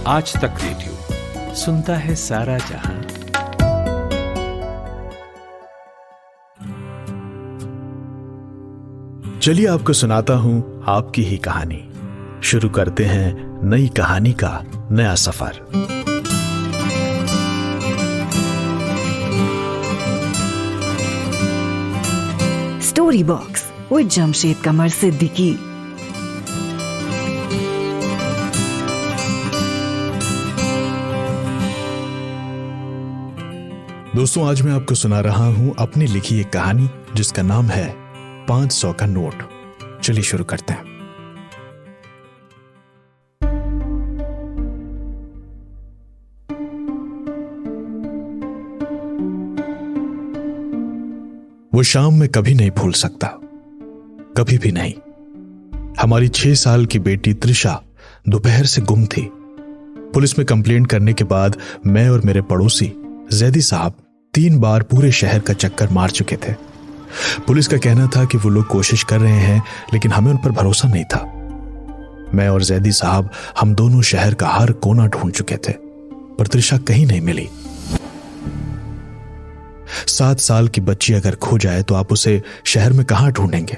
आज तक रेडियो सुनता है सारा जहां। चलिए आपको सुनाता हूं आपकी ही कहानी। शुरू करते हैं नई कहानी का नया सफर। स्टोरी बॉक्स विद जमशेद कमर सिद्दीकी। दोस्तों, आज मैं आपको सुना रहा हूं अपनी लिखी एक कहानी जिसका नाम है 500 का नोट। चलिए शुरू करते हैं। वो शाम मैं कभी नहीं भूल सकता, कभी भी नहीं। हमारी 6 साल की बेटी त्रिशा दोपहर से गुम थी। पुलिस में कंप्लेंट करने के बाद मैं और मेरे पड़ोसी जैदी साहब 3 बार पूरे शहर का चक्कर मार चुके थे। पुलिस का कहना था कि वो लोग कोशिश कर रहे हैं, लेकिन हमें उन पर भरोसा नहीं था। मैं और जैदी साहब हम दोनों शहर का हर कोना ढूंढ चुके थे, पर त्रिशा कहीं नहीं मिली। 7 साल की बच्ची अगर खो जाए तो आप उसे शहर में कहां ढूंढेंगे?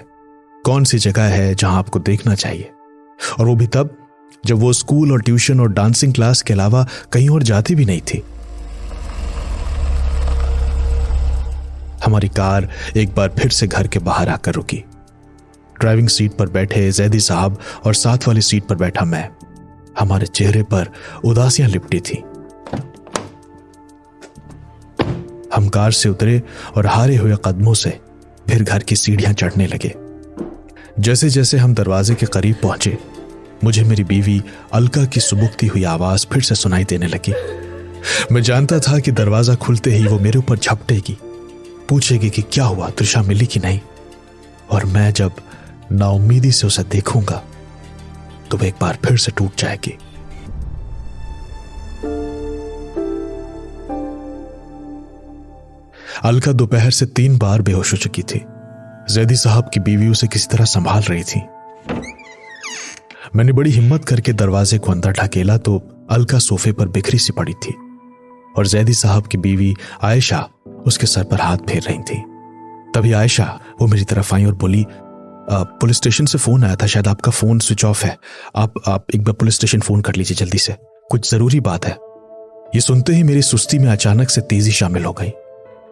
कौन सी जगह है जहां आपको देखना चाहिए? और वो भी तब जब वो स्कूल और ट्यूशन और डांसिंग क्लास के अलावा कहीं और जाती भी नहीं थी। हमारी कार एक बार फिर से घर के बाहर आकर रुकी। ड्राइविंग सीट पर बैठे जैदी साहब और साथ वाली सीट पर बैठा मैं। हमारे चेहरे पर उदासियां लिपटी थी। हम कार से उतरे और हारे हुए कदमों से फिर घर की सीढ़ियां चढ़ने लगे। जैसे जैसे हम दरवाजे के करीब पहुंचे, मुझे मेरी बीवी अलका की सुबुकती हुई आवाज फिर से सुनाई देने लगी। मैं जानता था कि दरवाजा खुलते ही वो मेरे ऊपर झपटेगी, पूछेगी कि क्या हुआ, त्रिशा मिली कि नहीं। और मैं जब नाउम्मीदी से उसे देखूंगा तो वो एक बार फिर से टूट जाएगी। अलका दोपहर से 3 बार बेहोश हो चुकी थी। जैदी साहब की बीवी उसे किसी तरह संभाल रही थी। मैंने बड़ी हिम्मत करके दरवाजे को अंदर ढकेला तो अलका सोफे पर बिखरी सी पड़ी थी और जैदी साहब की बीवी आयशा उसके सर पर हाथ फेर रही थी। तभी आयशा वो मेरी तरफ आई और बोली, पुलिस स्टेशन से फोन आया था, शायद आपका फोन स्विच ऑफ है। आप एक बार पुलिस स्टेशन फोन कर लीजिए जल्दी से, कुछ जरूरी बात है। ये सुनते ही मेरी सुस्ती में अचानक से तेजी शामिल हो गई।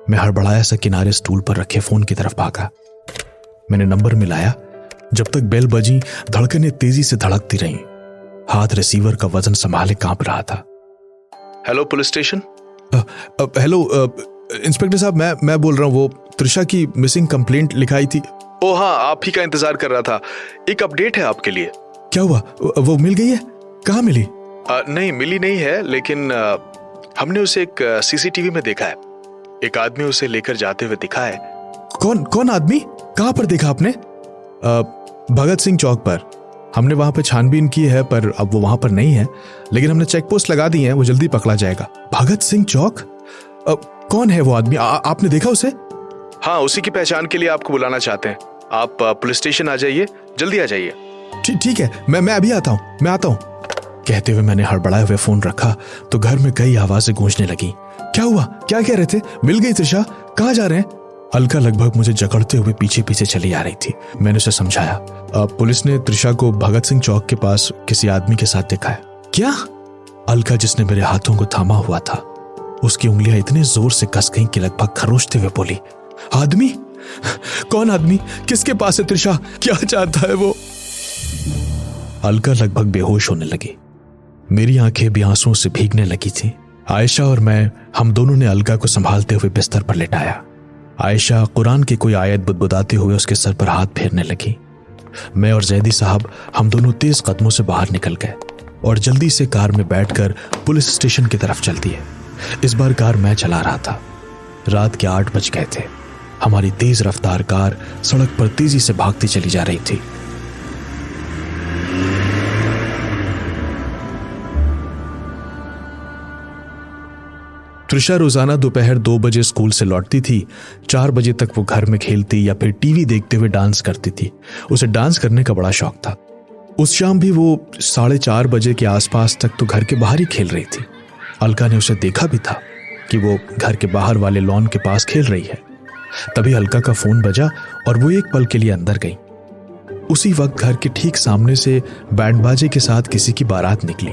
मैं हड़बड़ाया सा किनारे स्टूल पर रखे फोन की तरफ भागा। मैंने नंबर मिलाया। जब तक बेल बजी, धड़कनें तेजी से धड़कती रहीं। हाथ रिसीवर का वजन संभाले कांप रहा था। Hello police station. Hello inspector साहब, मैं बोल रहा हूँ। वो त्रिशा की मिसिंग कंप्लेंट लिखाई थी। ओ हाँ, आप ही का इंतजार कर रहा था। एक अपडेट है आपके लिए। क्या हुआ? वो मिल गई है? कहाँ मिली? नहीं, मिली नहीं है, लेकिन हमने उसे एक सीसीटीवी में देखा है। एक आदमी उसे लेकर जाते हुए दिखा है। कौन आदमी? कहाँ पर देखा आपने? भगत सिंह चौक पर। हमने वहां पे छानबीन की है, पर अब वो वहां पर नहीं है, लेकिन हमने चेक पोस्ट लगा दी है, वो जल्दी पकड़ा जाएगा। भगत सिंह चौक? कौन है वो आदमी? आपने देखा उसे? हाँ, उसी की पहचान के लिए आपको बुलाना चाहते हैं। आप पुलिस स्टेशन आ जाइए, जल्दी आ जाइए। ठीक है, मैं अभी आता हूँ, मैं आता हूँ। कहते हुए मैंने हड़बड़ाए हुए फोन रखा तो घर में कई आवाजें गूंजने लगी। क्या हुआ? क्या कह रहे थे? मिल गई त्रिशा? कहाँ जा रहे हैं? अलका लगभग मुझे जकड़ते हुए पीछे पीछे चली आ रही थी। मैंने उसे समझाया, पुलिस ने त्रिशा को भगत सिंह चौक के पास किसी आदमी के साथ देखा है। क्या? अलका, जिसने मेरे हाथों को थामा हुआ था, उसकी उंगलियां इतने जोर से कस गईं कि लगभग खरोचते हुए बोली, आदमी? कौन आदमी? किसके पास है त्रिशा? क्या चाहता है वो? अलका लगभग बेहोश होने लगी। मेरी आंखें भी आंसुओं से भीगने लगी थी। आयशा और मैं, हम दोनों ने अलका को संभालते हुए बिस्तर पर लेटाया। आयशा कुरान की कोई आयत बुदबुदाते हुए उसके सर पर हाथ फेरने लगी। मैं और जैदी साहब, हम दोनों तेज कदमों से बाहर निकल गए और जल्दी से कार में बैठकर पुलिस स्टेशन की तरफ चल दिए। इस बार कार मैं चला रहा था। रात के 8 बज गए थे। हमारी तेज रफ्तार कार सड़क पर तेजी से भागती चली जा रही थी। त्रिशा रोजाना दोपहर 2 बजे स्कूल से लौटती थी। 4 बजे तक वो घर में खेलती या फिर टीवी देखते हुए डांस करती थी। उसे डांस करने का बड़ा शौक था। उस शाम भी वो 4:30 बजे के आसपास तक तो घर के बाहर ही खेल रही थी। अलका ने उसे देखा भी था कि वो घर के बाहर वाले लॉन के पास खेल रही है। तभी अलका का फोन बजा और वो एक पल के लिए अंदर गई। उसी वक्त घर के ठीक सामने से बैंड बाजे के साथ किसी की बारात निकली।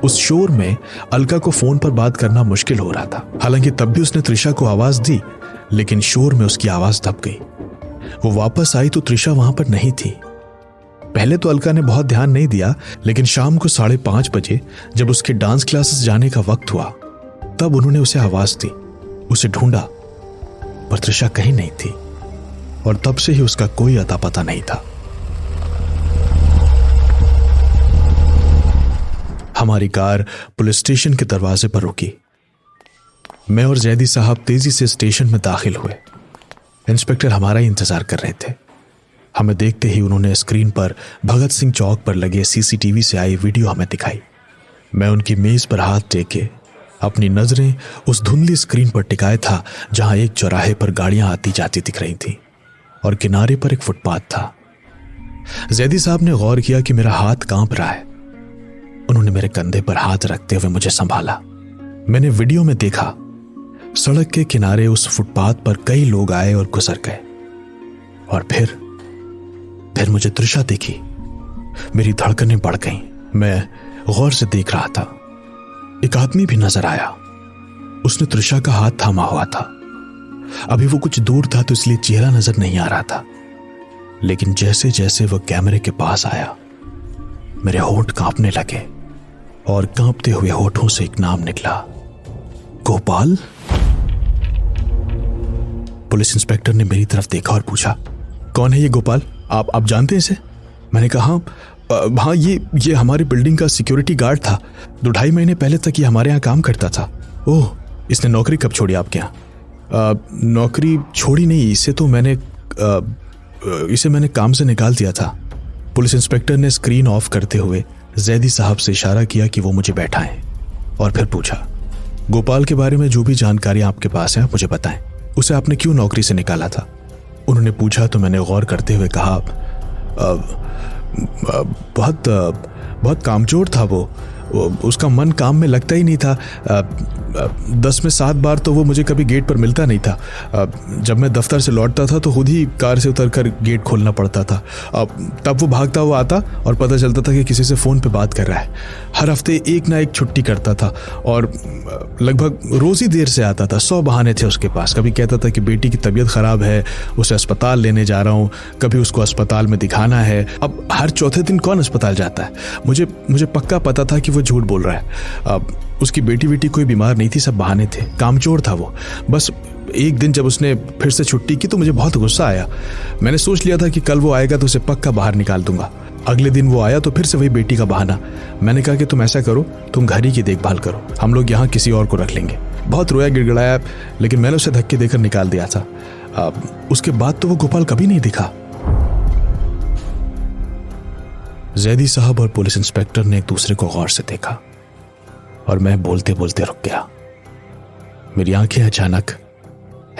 उस शोर में अलका को फोन पर बात करना मुश्किल हो रहा था। हालांकि तब भी उसने त्रिशा को आवाज दी, लेकिन शोर में उसकी आवाज दब गई। वो वापस आई तो त्रिशा वहां पर नहीं थी। पहले तो अलका ने बहुत ध्यान नहीं दिया, लेकिन शाम को 5:30 बजे जब उसके डांस क्लासेस जाने का वक्त हुआ, तब उन्होंने उसे आवाज दी। उसे ढूंढा, पर त्रिशा कहीं नहीं थी और तब से ही उसका कोई अता पता नहीं था। हमारी कार पुलिस स्टेशन के दरवाजे पर रुकी। मैं और जैदी साहब तेजी से स्टेशन में दाखिल हुए। इंस्पेक्टर हमारा ही इंतजार कर रहे थे। हमें देखते ही उन्होंने स्क्रीन पर भगत सिंह चौक पर लगे सीसीटीवी से आई वीडियो हमें दिखाई। मैं उनकी मेज पर हाथ टेके अपनी नजरें उस धुंधली स्क्रीन पर टिकाए था, जहां एक चौराहे पर गाड़ियां आती जाती दिख रही थी और किनारे पर एक फुटपाथ था। जैदी साहब ने गौर किया कि मेरा हाथ कांप रहा है। उन्होंने मेरे कंधे पर हाथ रखते हुए मुझे संभाला। मैंने वीडियो में देखा, सड़क के किनारे उस फुटपाथ पर कई लोग आए और गुजर गए, और फिर मुझे त्रिशा दिखी। मेरी धड़कनें बढ़ गईं। मैं गौर से देख रहा था। एक आदमी भी नजर आया। उसने त्रिशा का हाथ थामा हुआ था। अभी वो कुछ दूर था तो इसलिए चेहरा नजर नहीं आ रहा था, लेकिन जैसे जैसे वो कैमरे के पास आया, मेरे होंठ कांपने लगे और कांपते हुए होठों से एक नाम निकला, गोपाल। पुलिस इंस्पेक्टर ने मेरी तरफ देखा और पूछा, कौन है ये गोपाल? आप जानते हैं इसे? मैंने कहा, हाँ, ये हमारी बिल्डिंग का सिक्योरिटी गार्ड था। 2-2.5 महीने पहले तक ये हमारे यहाँ काम करता था। ओह, इसने नौकरी कब छोड़ी आपके यहाँ? नौकरी छोड़ी नहीं, इसे मैंने काम से निकाल दिया था। पुलिस इंस्पेक्टर ने स्क्रीन ऑफ करते हुए जैदी साहब से इशारा किया कि वो मुझे बैठाएं, और फिर पूछा, गोपाल के बारे में जो भी जानकारी आपके पास है मुझे बताएं। उसे आपने क्यों नौकरी से निकाला था? उन्होंने पूछा तो मैंने गौर करते हुए कहा, बहुत कामचोर था वो। उसका मन काम में लगता ही नहीं था। 10 में 7 बार तो वो मुझे कभी गेट पर मिलता नहीं था। जब मैं दफ्तर से लौटता था तो खुद ही कार से उतरकर गेट खोलना पड़ता था। तब वो भागता हुआ आता और पता चलता था कि किसी से फ़ोन पे बात कर रहा है। हर हफ्ते एक ना एक छुट्टी करता था और लगभग रोज़ ही देर से आता था। 100 बहाने थे उसके पास। कभी कहता था कि बेटी की तबीयत ख़राब है, उसे अस्पताल लेने जा रहा हूँ, कभी उसको अस्पताल में दिखाना है। अब हर चौथे दिन कौन अस्पताल जाता है? मुझे पक्का पता था कि वो झूठ बोल रहा है। उसकी बेटी कोई बीमार नहीं थी, सब बहाने थे। कामचोर था वो। बस एक दिन जब उसने फिर से छुट्टी की तो मुझे बहुत गुस्सा आया। मैंने सोच लिया था कि कल वो आएगा तो उसे पक्का बाहर निकाल दूंगा। अगले दिन वो आया तो फिर से वही बेटी का बहाना। मैंने कहा कि तुम ऐसा करो, तुम घर ही की देखभाल करो, हम लोग यहाँ किसी और को रख लेंगे। बहुत रोया गिड़गिड़ाया, लेकिन मैंने उसे धक्के देकर निकाल दिया था। उसके बाद तो वो गोपाल कभी नहीं दिखा। जैदी साहब और पुलिस इंस्पेक्टर ने एक दूसरे को गौर से देखा और मैं बोलते बोलते रुक गया। मेरी आंखें अचानक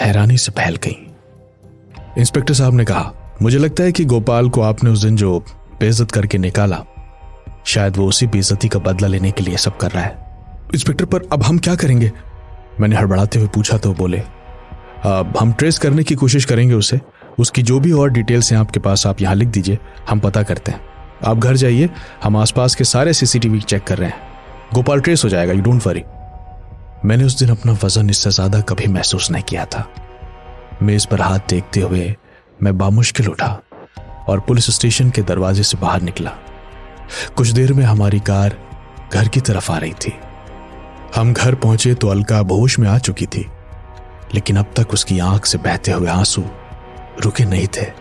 हैरानी से फैल गईं। इंस्पेक्टर साहब ने कहा, मुझे लगता है कि गोपाल को आपने उस दिन जो बेइज्जत करके निकाला, शायद वो उसी बेइज्जती का बदला लेने के लिए सब कर रहा है। इंस्पेक्टर, पर अब हम क्या करेंगे? मैंने हड़बड़ाते हुए पूछा तो बोले, हम ट्रेस करने की कोशिश करेंगे उसे। उसकी जो भी और डिटेल्स हैं आपके पास, आप यहाँ लिख दीजिए, हम पता करते हैं। आप घर जाइए, हम आसपास के सारे सीसीटीवी चेक कर रहे हैं। गोपाल ट्रेस हो जाएगा, यू डोंट वरी। मैंने उस दिन अपना वजन इससे ज्यादा कभी महसूस नहीं किया था। मेज पर हाथ टेकते हुए मैं बामुश्किल उठा और पुलिस स्टेशन के दरवाजे से बाहर निकला। कुछ देर में हमारी कार घर की तरफ आ रही थी। हम घर पहुंचे तो अलका होश में आ चुकी थी, लेकिन अब तक उसकी आंख से बहते हुए आंसू रुके नहीं थे।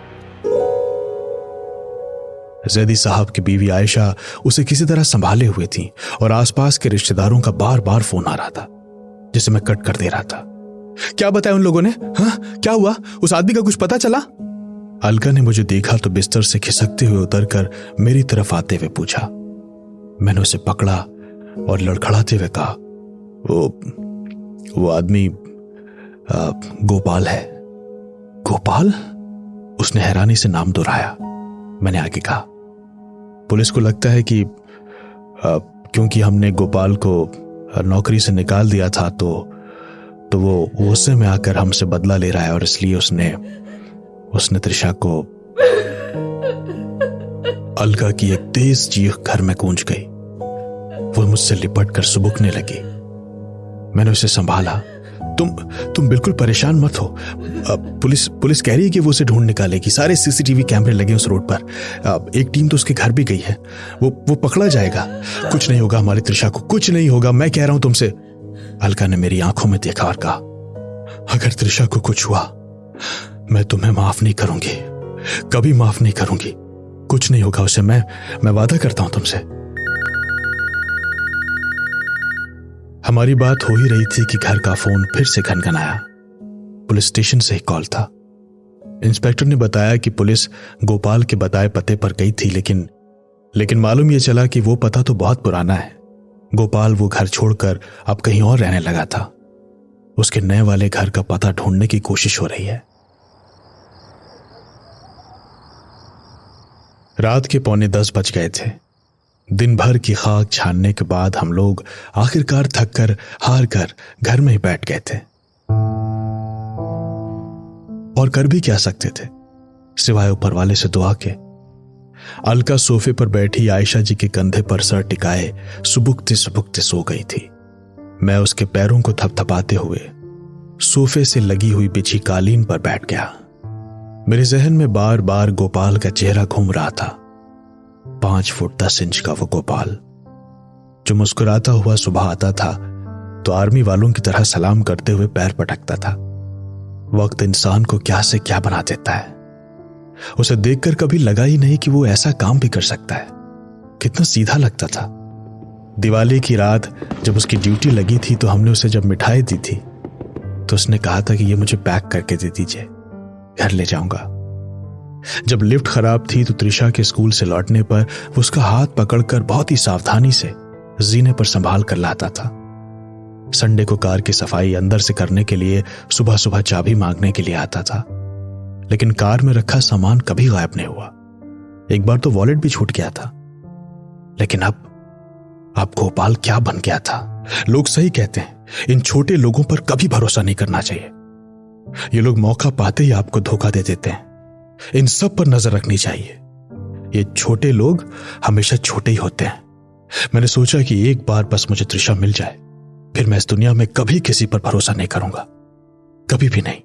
जैदी साहब की बीवी आयशा उसे किसी तरह संभाले हुए थी और आसपास के रिश्तेदारों का बार बार फोन आ रहा था, जिसे मैं कट कर दे रहा था। क्या बताया उन लोगों ने? हाँ, क्या हुआ? उस आदमी का कुछ पता चला? अलका ने मुझे देखा तो बिस्तर से खिसकते हुए उतरकर मेरी तरफ आते हुए पूछा। मैंने उसे पकड़ा और लड़खड़ाते हुए कहा, वो आदमी गोपाल है। गोपाल? उसने हैरानी से नाम दोहराया। मैंने आगे कहा, पुलिस को लगता है कि क्योंकि हमने गोपाल को नौकरी से निकाल दिया था तो वो गुस्से में आकर हमसे बदला ले रहा है, और इसलिए उसने त्रिशा को। अलका की एक तेज चीख घर में गूंज गई। वो मुझसे लिपट कर सुबुकने लगी। मैंने उसे संभाला। तुम बिल्कुल परेशान मत हो। पुलिस कह रही है कि वो उसे ढूंढ निकालेगी। सारे सीसीटीवी कैमरे लगे उस रोड पर। एक टीम तो उसके घर भी गई है। वो पकड़ा जाएगा। कुछ नहीं होगा हमारी त्रिशा को, कुछ नहीं होगा, मैं कह रहा हूं तुमसे। अलका ने मेरी आंखों में देखा और कहा, अगर त्रिशा को कुछ हुआ मैं तुम्हें माफ नहीं करूंगी, कभी माफ नहीं करूंगी। कुछ नहीं होगा उसे, मैं वादा करता हूं तुमसे। हमारी बात हो ही रही थी कि घर का फोन फिर से खनखनाया। पुलिस स्टेशन से ही कॉल था। इंस्पेक्टर ने बताया कि पुलिस गोपाल के बताए पते पर गई थी, लेकिन मालूम यह चला कि वो पता तो बहुत पुराना है। गोपाल वो घर छोड़कर अब कहीं और रहने लगा था। उसके नए वाले घर का पता ढूंढने की कोशिश हो रही है। रात के 9:45 बज गए थे। दिन भर की खाक छानने के बाद हम लोग आखिरकार थक कर हार कर घर में ही बैठ गए थे। और कर भी क्या सकते थे सिवाय ऊपर वाले से दुआ के। अलका सोफे पर बैठी आयशा जी के कंधे पर सर टिकाए सुबुकते सुबुकते सो गई थी। मैं उसके पैरों को थपथपाते हुए सोफे से लगी हुई बिछी कालीन पर बैठ गया। मेरे जहन में बार बार गोपाल का चेहरा घूम रहा था। 5 फुट 10 इंच का वो गोपाल जो मुस्कुराता हुआ सुबह आता था तो आर्मी वालों की तरह सलाम करते हुए पैर पटकता था। वक्त इंसान को क्या से क्या बना देता है। उसे देखकर कभी लगा ही नहीं कि वो ऐसा काम भी कर सकता है। कितना सीधा लगता था। दिवाली की रात जब उसकी ड्यूटी लगी थी तो हमने उसे जब मिठाई दी थी तो उसने कहा था कि ये मुझे पैक करके दे दीजिए, घर ले जाऊंगा। जब लिफ्ट खराब थी तो त्रिशा के स्कूल से लौटने पर वो उसका हाथ पकड़कर बहुत ही सावधानी से जीने पर संभाल कर लाता था। संडे को कार की सफाई अंदर से करने के लिए सुबह सुबह चाबी मांगने के लिए आता था, लेकिन कार में रखा सामान कभी गायब नहीं हुआ। एक बार तो वॉलेट भी छूट गया था। लेकिन अब गोपाल क्या बन गया था। लोग सही कहते हैं, इन छोटे लोगों पर कभी भरोसा नहीं करना चाहिए। ये लोग मौका पाते ही आपको धोखा दे देते हैं। इन सब पर नजर रखनी चाहिए। ये छोटे लोग हमेशा छोटे ही होते हैं। मैंने सोचा कि एक बार बस मुझे त्रिशा मिल जाए, फिर मैं इस दुनिया में कभी किसी पर भरोसा नहीं करूंगा, कभी भी नहीं।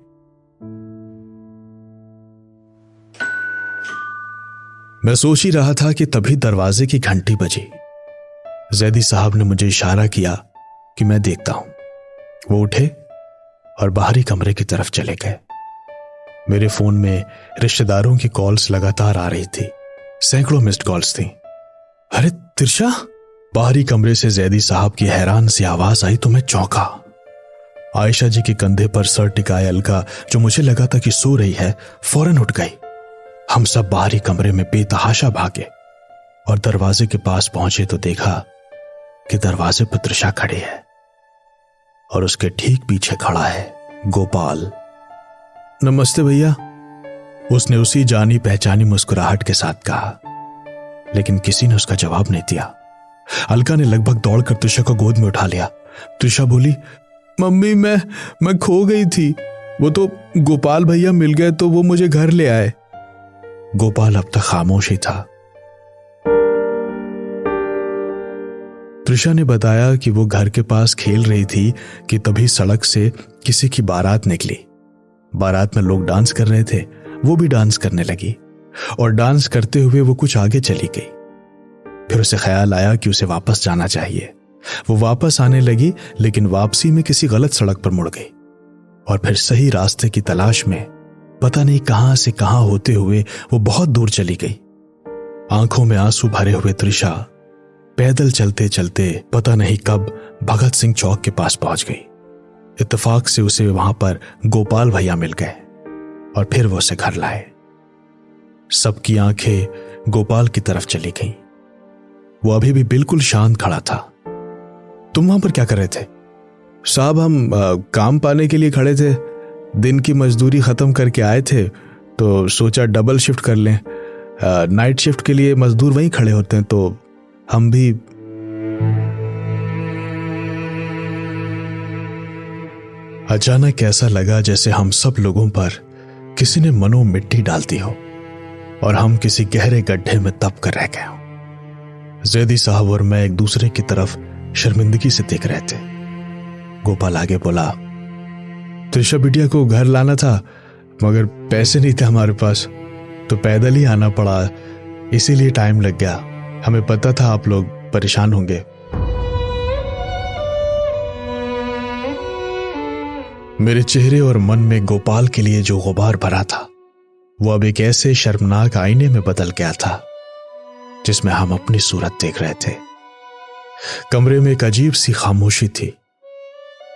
मैं सोच ही रहा था कि तभी दरवाजे की घंटी बजी। जैदी साहब ने मुझे इशारा किया कि मैं देखता हूं। वो उठे और बाहरी कमरे की तरफ चले गए। मेरे फोन में रिश्तेदारों की कॉल्स लगातार आ रही थी। सैकड़ों मिस्ड कॉल्स थी। अरे त्रिशा! बाहरी कमरे से जैदी साहब की हैरान सी आवाज आई तो मैं चौंका। आयशा जी के कंधे पर सर टिकाए अलका, जो मुझे लगा था कि सो रही है, फौरन उठ गई। हम सब बाहरी कमरे में बेतहाशा भागे और दरवाजे के पास पहुंचे तो देखा कि दरवाजे पर त्रिशा खड़ी है और उसके ठीक पीछे खड़ा है गोपाल। नमस्ते भैया, उसने उसी जानी पहचानी मुस्कुराहट के साथ कहा, लेकिन किसी ने उसका जवाब नहीं दिया। अलका ने लगभग दौड़कर त्रिशा को गोद में उठा लिया। त्रिशा बोली, मम्मी मैं खो गई थी। वो तो गोपाल भैया मिल गए तो वो मुझे घर ले आए। गोपाल अब तक खामोश ही था। त्रिशा ने बताया कि वो घर के पास खेल रही थी कि तभी सड़क से किसी की बारात निकली। बारात में लोग डांस कर रहे थे, वो भी डांस करने लगी और डांस करते हुए वो कुछ आगे चली गई। फिर उसे ख्याल आया कि उसे वापस जाना चाहिए। वो वापस आने लगी, लेकिन वापसी में किसी गलत सड़क पर मुड़ गई और फिर सही रास्ते की तलाश में पता नहीं कहां से कहां होते हुए वो बहुत दूर चली गई। आंखों में आंसू भरे हुए त्रिशा पैदल चलते चलते पता नहीं कब भगत सिंह चौक के पास पहुंच गई। इत्तेफाक से उसे वहां पर गोपाल भैया मिल गए और फिर वो उसे घर लाए। सबकी आंखें गोपाल की तरफ चली गईं। वो अभी भी बिल्कुल शांत खड़ा था। तुम वहां पर क्या कर रहे थे? साहब, हम काम पाने के लिए खड़े थे। दिन की मजदूरी खत्म करके आए थे तो सोचा डबल शिफ्ट कर लें। नाइट शिफ्ट के लिए मजदूर वहीं खड़े होते हैं, तो हम भी। अचानक ऐसा लगा जैसे हम सब लोगों पर किसी ने मनो मिट्टी डाल दी हो और हम किसी गहरे गड्ढे में दब कर रह गए हों। जैदी साहब और मैं एक दूसरे की तरफ शर्मिंदगी से देख रहे थे। गोपाल आगे बोला, त्रिशा बिटिया को घर लाना था मगर पैसे नहीं थे हमारे पास, तो पैदल ही आना पड़ा, इसीलिए टाइम लग गया। हमें पता था आप लोग परेशान होंगे। मेरे चेहरे और मन में गोपाल के लिए जो गुबार भरा था वो अब एक ऐसे शर्मनाक आईने में बदल गया था जिसमें हम अपनी सूरत देख रहे थे। कमरे में एक अजीब सी खामोशी थी।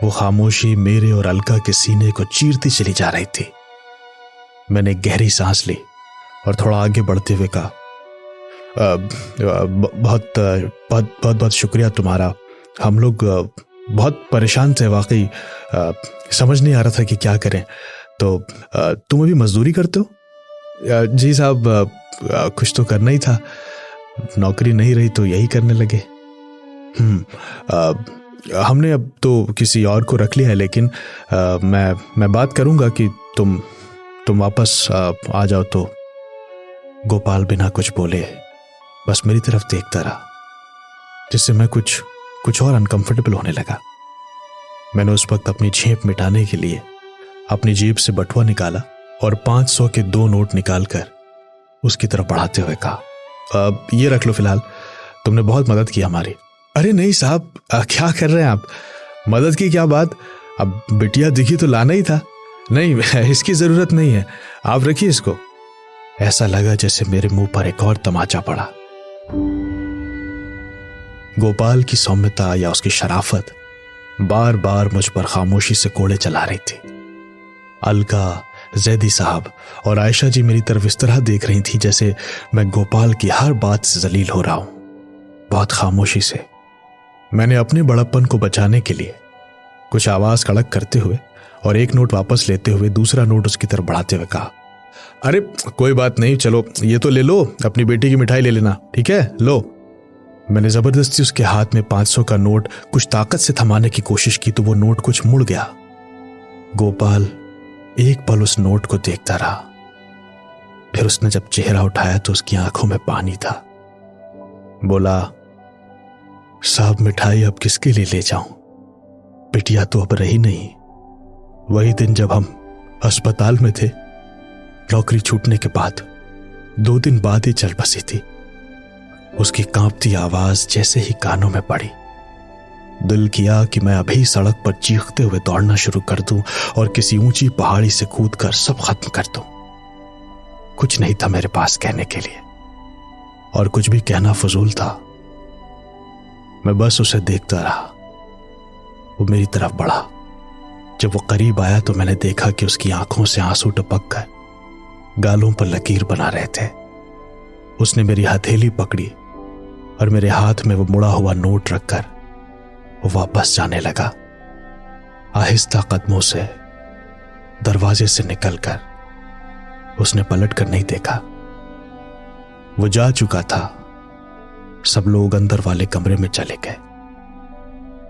वो खामोशी मेरे और अलका के सीने को चीरती चली जा रही थी। मैंने गहरी सांस ली और थोड़ा आगे बढ़ते हुए कहा, बहुत बहुत बहुत बहुत शुक्रिया तुम्हारा। हम लोग बहुत परेशान थे वाकई, समझ नहीं आ रहा था कि क्या करें। तो तुम अभी मजदूरी करते हो? जी साहब, कुछ तो करना ही था, नौकरी नहीं रही तो यही करने लगे। हमने अब तो किसी और को रख लिया है, लेकिन मैं बात करूंगा कि तुम वापस आ जाओ। तो गोपाल बिना कुछ बोले बस मेरी तरफ देखता रहा, जिससे मैं कुछ और अनकंफर्टेबल होने लगा। मैंने उस वक्त अपनी झेप मिटाने के लिए अपनी जेब से बटुआ निकाला और 500 के 2 नोट निकालकर उसकी तरफ बढ़ाते हुए कहा, ये रख लो फिलहाल, तुमने बहुत मदद की हमारी। अरे नहीं साहब, क्या कर रहे हैं आप? मदद की क्या बात, अब बिटिया दिखी तो लाना ही था। नहीं, इसकी जरूरत नहीं है, आप रखिए इसको। ऐसा लगा जैसे मेरे मुंह पर एक और तमाचा पड़ा। गोपाल की सौम्यता या उसकी शराफत बार बार मुझ पर खामोशी से कोड़े चला रही थी। अलका, जैदी साहब और आयशा जी मेरी तरफ इस तरह देख रही थी जैसे मैं गोपाल की हर बात से जलील हो रहा हूं। बहुत खामोशी से मैंने अपने बड़प्पन को बचाने के लिए कुछ आवाज कड़क करते हुए और एक नोट वापस लेते हुए दूसरा नोट उसकी तरफ बढ़ाते हुए कहा, अरे कोई बात नहीं, चलो ये तो ले लो, अपनी बेटी की मिठाई ले लेना, ठीक है, लो। मैंने जबरदस्ती उसके हाथ में 500 का नोट कुछ ताकत से थमाने की कोशिश की तो वो नोट कुछ मुड़ गया। गोपाल एक पल उस नोट को देखता रहा, फिर उसने जब चेहरा उठाया तो उसकी आंखों में पानी था। बोला, साहब मिठाई अब किसके लिए ले जाऊं? बिटिया तो अब रही नहीं। वही दिन जब हम अस्पताल में थे, नौकरी छूटने के बाद 2 दिन बाद ही चल बसी थी। उसकी कांपती आवाज जैसे ही कानों में पड़ी, दिल किया कि मैं अभी सड़क पर चीखते हुए दौड़ना शुरू कर दूं और किसी ऊंची पहाड़ी से कूदकर सब खत्म कर दूं। कुछ नहीं था मेरे पास कहने के लिए और कुछ भी कहना फजूल था। मैं बस उसे देखता रहा। वो मेरी तरफ बढ़ा। जब वो करीब आया तो मैंने देखा कि उसकी आंखों से आंसू टपक कर गालों पर लकीर बना रहे थे। उसने मेरी हथेली पकड़ी और मेरे हाथ में वो मुड़ा हुआ नोट रखकर वो वापस जाने लगा। आहिस्ता कदमों से दरवाजे से निकलकर उसने पलट कर नहीं देखा। वो जा चुका था। सब लोग अंदर वाले कमरे में चले गए,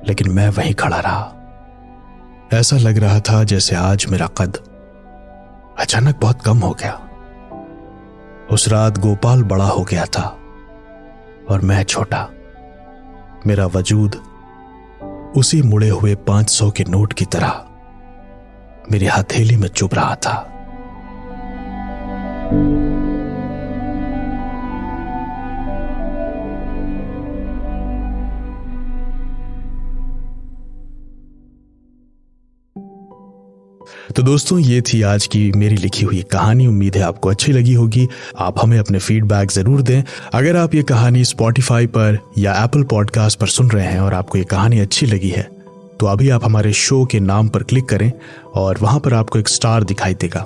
लेकिन मैं वहीं खड़ा रहा। ऐसा लग रहा था जैसे आज मेरा कद अचानक बहुत कम हो गया। उस रात गोपाल बड़ा हो गया था और मैं छोटा। मेरा वजूद उसी मुड़े हुए 500 के नोट की तरह मेरी हथेली में चुभ रहा था। तो दोस्तों, ये थी आज की मेरी लिखी हुई कहानी। उम्मीद है आपको अच्छी लगी होगी। आप हमें अपने फीडबैक जरूर दें। अगर आप ये कहानी स्पॉटिफाई पर या एप्पल पॉडकास्ट पर सुन रहे हैं और आपको ये कहानी अच्छी लगी है तो अभी आप हमारे शो के नाम पर क्लिक करें और वहां पर आपको एक स्टार दिखाई देगा।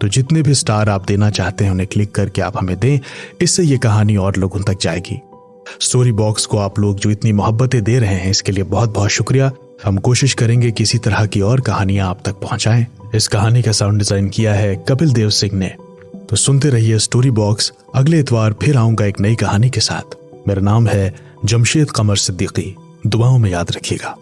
तो जितने भी स्टार आप देना चाहते हैं उन्हें क्लिक करके आप हमें दें। इससे ये कहानी और लोगों तक जाएगी। स्टोरी बॉक्स को आप लोग जो इतनी मोहब्बतें दे रहे हैं इसके लिए बहुत बहुत शुक्रिया। हम कोशिश करेंगे कि इसी तरह की और कहानियां आप तक पहुंचाएं। इस कहानी का साउंड डिजाइन किया है कपिल देव सिंह ने। तो सुनते रहिए स्टोरी बॉक्स। अगले इतवार फिर आऊंगा एक नई कहानी के साथ। मेरा नाम है जमशेद कमर सिद्दीकी। दुआओं में याद रखिएगा।